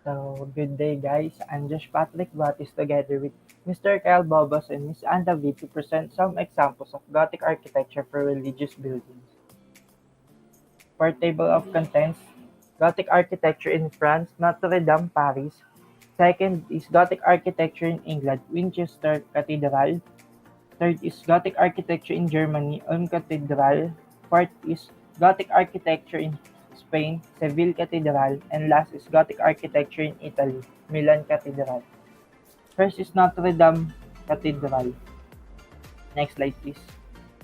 So, good day guys. I'm Josh Patrick Buatis together with Mr. Kyle Bobos and Miss Andavid to present some examples of Gothic architecture for religious buildings. For table of contents, Gothic architecture in France, Notre Dame, Paris. Second is Gothic architecture in England, Winchester Cathedral. Third is Gothic architecture in Germany, Ulm Cathedral. Fourth is Gothic architecture in Spain, Seville Cathedral. And last is Gothic architecture in Italy, Milan Cathedral. First is Notre Dame Cathedral. Next slide please.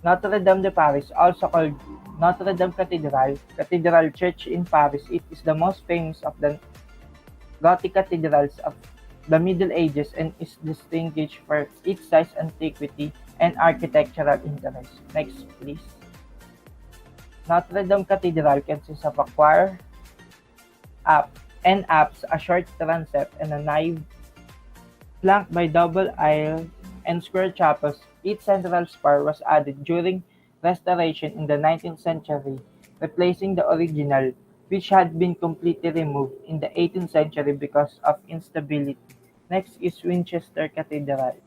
Notre Dame de Paris, also called Notre Dame Cathedral Church in Paris, it is the most famous of the Gothic cathedrals of the Middle Ages and is distinguished for its size, antiquity, and architectural interest. Next, please. Notre Dame Cathedral consists of a choir, apse, a short transept, and a nave flanked by double aisle and square chapels. Each central spire was added during restoration in the 19th century, replacing the original, which had been completely removed in the 18th century because of instability. Next is Winchester Cathedral.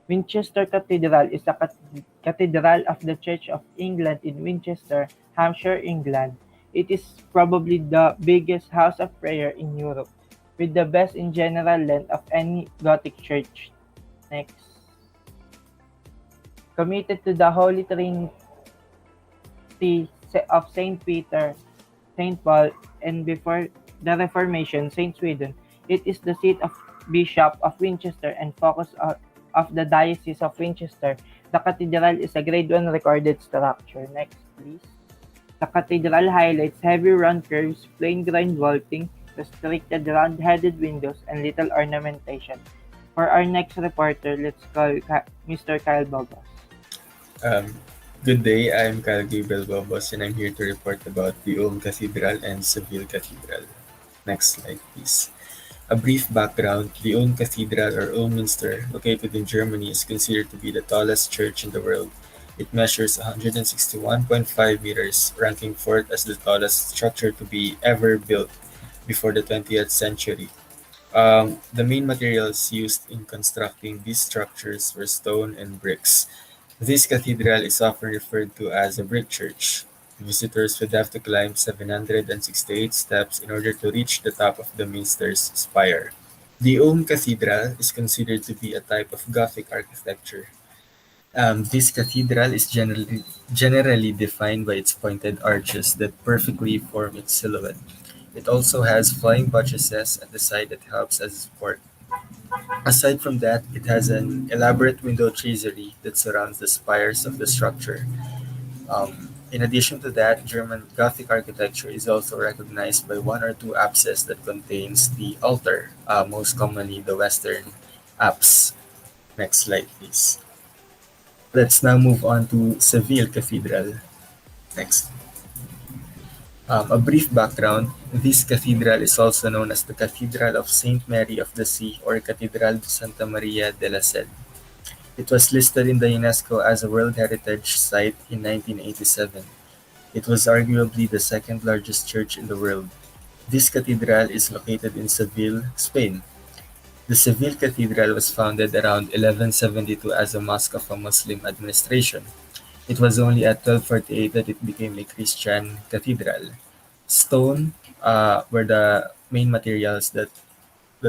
Winchester Cathedral is a cathedral of the Church of England in Winchester, Hampshire, England. It is probably the biggest house of prayer in Europe, with the best in general length of any Gothic church. Next. Committed to the Holy Trinity of Saint Peter, Saint Paul, and before the Reformation, Saint Sweden, it is the seat of Bishop of Winchester and focus of the Diocese of Winchester. The cathedral is a Grade 1 recorded structure. Next, please. The cathedral highlights heavy round curves, plain ground vaulting, restricted round-headed windows, and little ornamentation. For our next reporter, let's call Mr. Kyle Bobos. Um, Good day, I'm Kyle Gabriel Bobos and I'm here to report about the Ulm Cathedral and Seville Cathedral. Next slide, please. A brief background, the Ulm Cathedral or Ulminster, located in Germany, is considered to be the tallest church in the world. It measures 161.5 meters, ranking fourth as the tallest structure to be ever built before the 20th century. The main materials used in constructing these structures were stone and bricks. This cathedral is often referred to as a brick church. Visitors would have to climb 768 steps in order to reach the top of the minster's spire. The Ulm Cathedral is considered to be a type of Gothic architecture. This cathedral is generally defined by its pointed arches that perfectly form its silhouette. It also has flying buttresses at the side that helps as support. Aside from that, it has an elaborate window tracery that surrounds the spires of the structure. In addition to that, German Gothic architecture is also recognized by one or two apses that contains the altar, most commonly the western apse. Next slide, please. Let's now move on to Seville Cathedral. Next. A brief background, this cathedral is also known as the Cathedral of Saint Mary of the Sea or Cathedral de Santa Maria de la Sed. It was listed in the UNESCO as a World Heritage Site in 1987. It was arguably the second largest church in the world. This cathedral is located in Seville, Spain. The Seville Cathedral was founded around 1172 as a mosque of a Muslim administration. It was only at 1248 that it became a Christian cathedral. Stone were the main materials that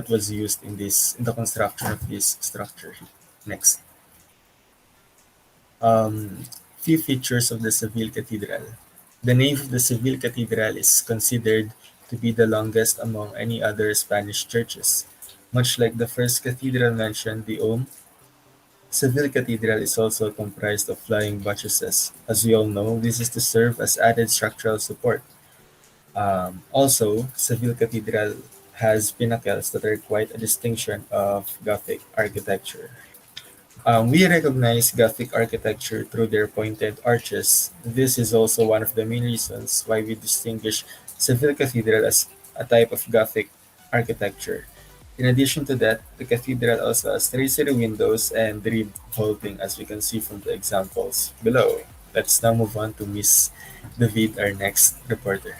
was used in the construction of this structure. Next. Few features of the Seville Cathedral. The nave of the Seville Cathedral is considered to be the longest among any other Spanish churches. Much like the first cathedral mentioned, the Ulm, Seville Cathedral is also comprised of flying buttresses. As we all know, this is to serve as added structural support. Also, Seville Cathedral has pinnacles that are quite a distinction of Gothic architecture. We recognize Gothic architecture through their pointed arches. This is also one of the main reasons why we distinguish Seville Cathedral as a type of Gothic architecture. In addition to that, the cathedral also has tracery windows and ribbed vaulting as we can see from the examples below. Let's now move on to Miss David, our next reporter.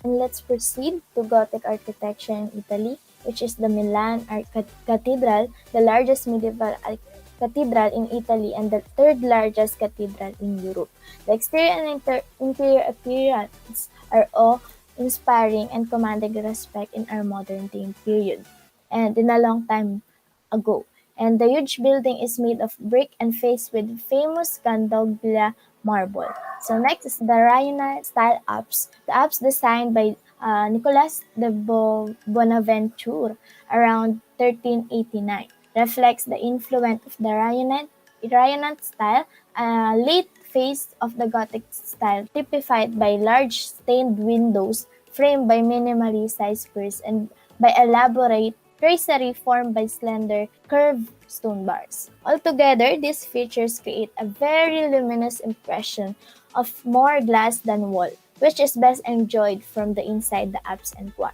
And let's proceed to Gothic architecture in Italy, which is the Milan Cathedral, the largest medieval cathedral in Italy and the third largest cathedral in Europe. The exterior and interior appearance are awe-inspiring and commanding respect in our modern day period and in a long time ago. And the huge building is made of brick and faced with famous Gandoglia marble. So next is the Rayana style apse. The apse designed by Nicolas de Bonaventure around 1389 reflects the influence of the Rayonant style, a late phase of the Gothic style typified by large stained windows framed by minimally sized piers and by elaborate tracery formed by slender, curved stone bars. Altogether, these features create a very luminous impression of more glass than wall, which is best enjoyed from the inside the apse and choir.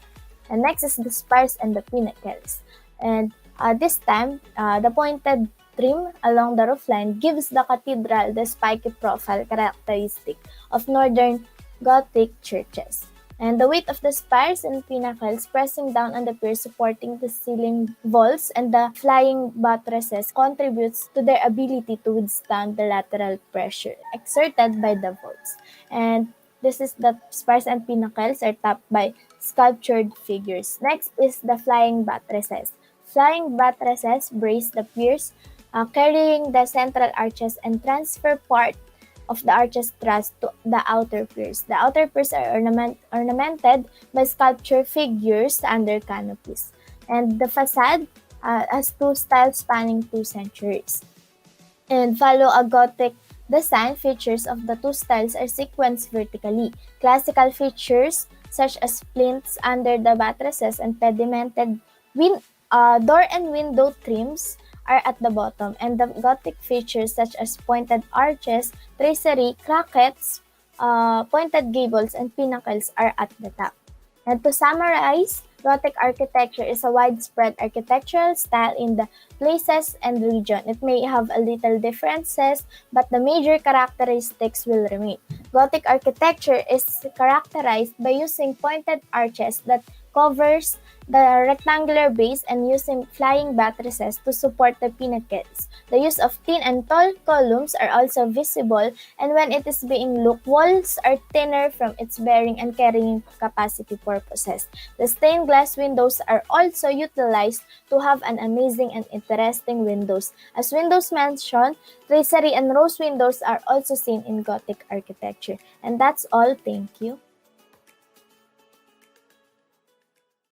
And next is the spires and the pinnacles. And this time, the pointed trim along the roofline gives the cathedral the spiky profile characteristic of northern Gothic churches. And the weight of the spires and pinnacles pressing down on the piers supporting the ceiling vaults and the flying buttresses contributes to their ability to withstand the lateral pressure exerted by the vaults. And this is the spires and pinnacles are topped by sculptured figures. Next is the flying buttresses. Flying buttresses brace the piers, carrying the central arches and transfer part of the arches thrust to the outer piers. The outer piers are ornamented by sculpture figures under canopies. And the facade has two styles spanning 2 centuries and follow a Gothic design. Features of the two styles are sequenced vertically. Classical features such as plinths under the buttresses and pedimented door and window trims are at the bottom, and the Gothic features such as pointed arches, tracery, crackets, pointed gables, and pinnacles are at the top. And to summarize, Gothic architecture is a widespread architectural style in the places and region. It may have a little differences, but the major characteristics will remain. Gothic architecture is characterized by using pointed arches that covers the rectangular base and using flying buttresses to support the pinnacles. The use of thin and tall columns are also visible, and when it is being looked, walls are thinner from its bearing and carrying capacity purposes. The stained glass windows are also utilized to have an amazing and interesting windows. As windows mentioned, tracery and rose windows are also seen in Gothic architecture. And that's all. Thank you.